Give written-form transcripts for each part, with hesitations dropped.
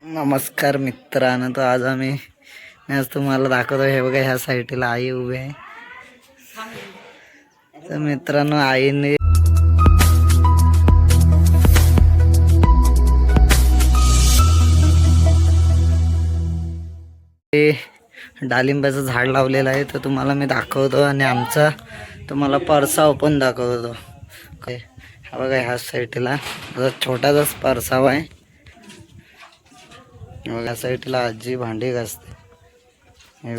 नमस्कार मित्रांनो, तर आज मी आज तुम्हाला दाखवतो. हे बघा, ह्या साईडला आई उभी आहे. तर मित्रांनो, आईने डाळिंबाचं झाड लावलेलं आहे. तर तुम्हाला मी दाखवतो आणि आमचा तुम्हाला परसाव पण दाखवतो. हा बघा, ह्या साईडला छोटासाच परसाव आहे. या साईडला आजी भांडी घासते. हे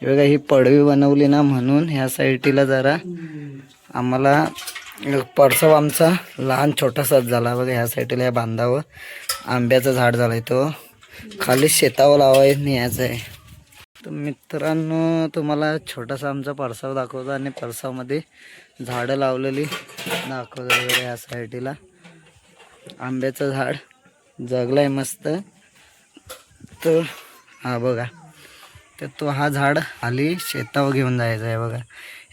बघा ही पडवी बनवली ना, म्हणून ह्या साईडला जरा आम्हाला परसाव आमचा लहान छोटासाच झाला. बघा, ह्या साईडला या बांधावर आंब्याचं झाड झालंय, तो खाली शेतावर लावायला न्यायचं आहे. तर मित्रांनो, तुम्हाला छोटासा आमचा परसाव दाखवतो आणि परसावमध्ये झाडं लावलेली दाखवतो. बघा, ह्या साईडला आंब्याचं झाड जगलाय मस्त. तर हा बघा, तर तो हा झाड खाली शेतावर घेऊन जायचा आहे. बघा,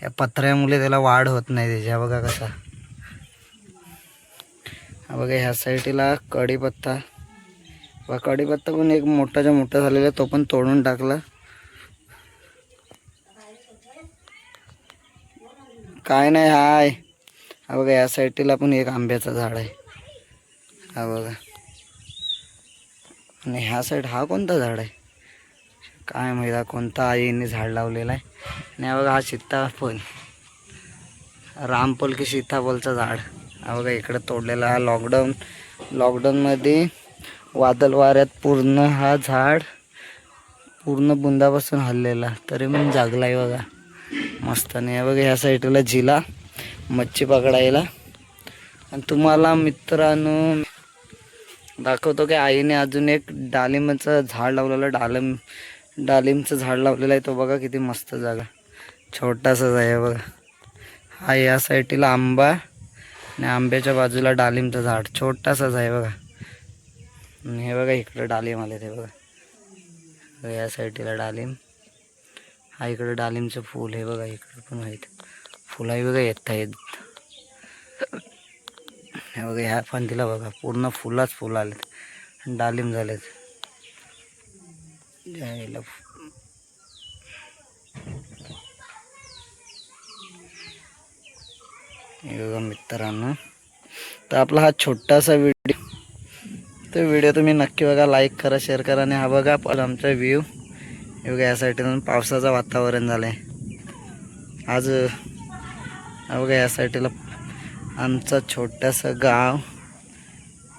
या पत्र्यामुळे त्याला वाढ होत नाही त्याच्या. बघा कसा, हा बघा, ह्या साईडला कढीपत्ता. बघा, कढीपत्ता पण एक मोठाच्या मोठा झालेला, तो पण तोडून टाकला. काय नाही हाय. हा बघा, या साईडला पण एक आंब्याचं झाड आहे. हा बघा, आणि ह्या साईड हा कोणता झाड आहे काय माहिती, कोणता आईने झाड लावलेला आहे. आणि हा बघा, हा सीताफळ, रामफल की सीताफळचं झाड. हा बघा, इकडं तोडलेला. हा लॉकडाऊनमध्ये वादळ वाऱ्यात पूर्ण हा झाड पूर्ण बुंदापासून हल्लेला, तरी पण जागला आहे. बघा मस्त. आणि हे बघा, ह्या साईडला झिला मच्छी पकडायला. आणि तुम्हाला मित्रांनो दाखवतो की आईने अजून एक डाळिंबाचं झाड लावलेलं. डाळिंबचं झाड लावलेलं आहे. तो बघा किती मस्त जागा, छोटासाच आहे. बघा, हा या साईडला आंबा आणि आंब्याच्या बाजूला डाळिंबचं झाड छोटासाच आहे. बघा, आणि हे बघा, इकडं डाळिंब आले. ते बघा, या साईडला डाळिंब. हा इकडं डाळिंबचं फूल. हे बघा, इकडं पण आहेत फुलाही. बघा, येत आहेत. हे बघा, ह्या फांदीला बघा, पूर्ण फुलाच फुल आलेत, डाळिंब झालेत. जायला हे बघा मित्रांनो, तर आपला हा छोटासा व्हिडिओ तुम्ही नक्की बघा, लाईक करा, शेअर करा. आणि हा बघा आमचा व्ह्यू. हे बघा, या साईडला पावसाचं वातावरण झालं आहे आज. हा बघा, या साईडला आमचं छोटंसं गाव.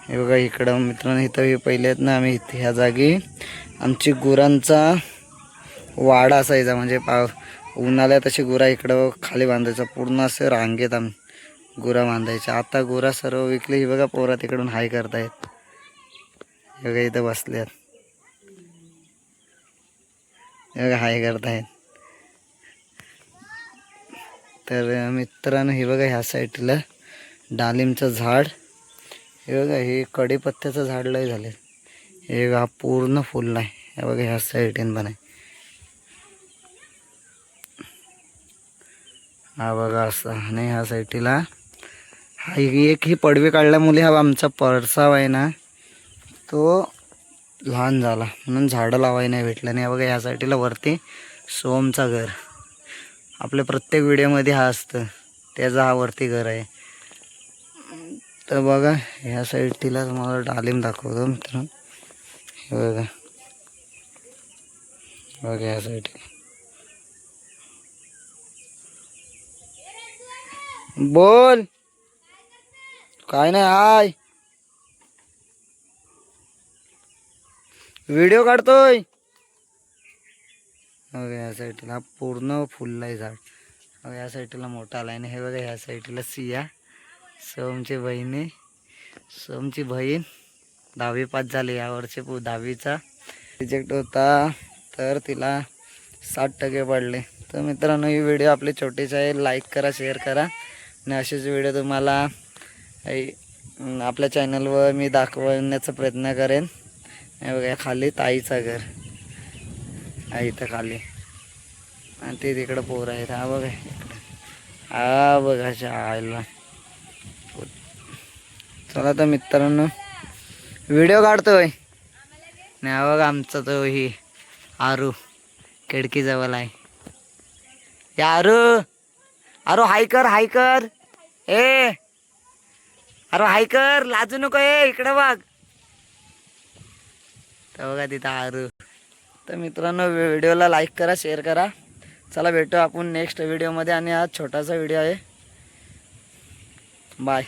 हे बघा, इकडं मित्रांनो, इथं पहिले आहेत ना, आम्ही इथे ह्या जागी आमची गुरांचा वाडा असायचा. म्हणजे उन्हाळ्यात अशी गुरा इकडं खाली बांधायचा, पूर्ण असं रांगेत आम्ही गुरा बांधायच्या. आता गुरा सर्व विकली. ही बघा, पोरा तिकडून हाय करतायत. हे बघा, इथं बसल्यात. हे बघा, हाय करतायत. तर मित्रांनो, हे बघा, ह्या साईडला डाळिंबचं झाड. हे बघा, हे कढीपत्त्याचं झाड लय झाले. हे बघा, पूर्ण फुल आहे. हे बघा, ह्या साईडने पण आहे. हा बघा असं. आणि ह्या साईडला हा एक ही पडवी काढल्यामुळे हा आमचा परसाव आहे ना, तो लहान झाला, म्हणून झाडं लावायला नाही भेटलं. नाही बघा, ह्या साईडला वरती सोमचा घर. आपल्या प्रत्येक व्हिडिओमध्ये हा असतं, त्याचा हा वरती घर आहे. तर बघा, ह्या साईडला तुम्हाला डाळिंब दाखवतो मित्रांनो. हे बघा, बघा ह्या साईडला. बोल, काय नाही हाय, व्हिडिओ काढतोय. बघा, या साईडला पूर्ण फुलला आहे झाड. बघा, या साईडला मोठा आला आहे. हे बघा, ह्या साईडला सिया, सोमची बहीण 10वी पास झाली. यावर्षी 10वीचा रिजेक्ट होता, तर तिला 60% पडले. तर मित्रांनो, ही व्हिडिओ आपली छोटीच आहे. लाईक करा, शेअर करा. आणि असेच व्हिडिओ तुम्हाला आपल्या चॅनलवर मी दाखवण्याचा प्रयत्न करेन. हे बघा, खाली ताईचं घर आहे इथं खाली, आणि ते तिकडं पोरं आहेत. हा बघा इकडं, हा बघा आयला. चला तर मित्रांनो, व्हिडिओ काढतोय. आणि हा बघा आमचा तो ही आरू खिडकीजवळ आहे. या आरू आरू हाय कर हाय कर. ए अरे हाय कर, लाजू नको. इकडे बघ. तर बघा तिथं आरू. तर मित्रांनो व्हिडिओला लाईक करा, शेअर करा. चला भेटू आपण नेक्स्ट व्हिडिओमध्ये. आणि हा छोटासा व्हिडिओ आहे. बाय.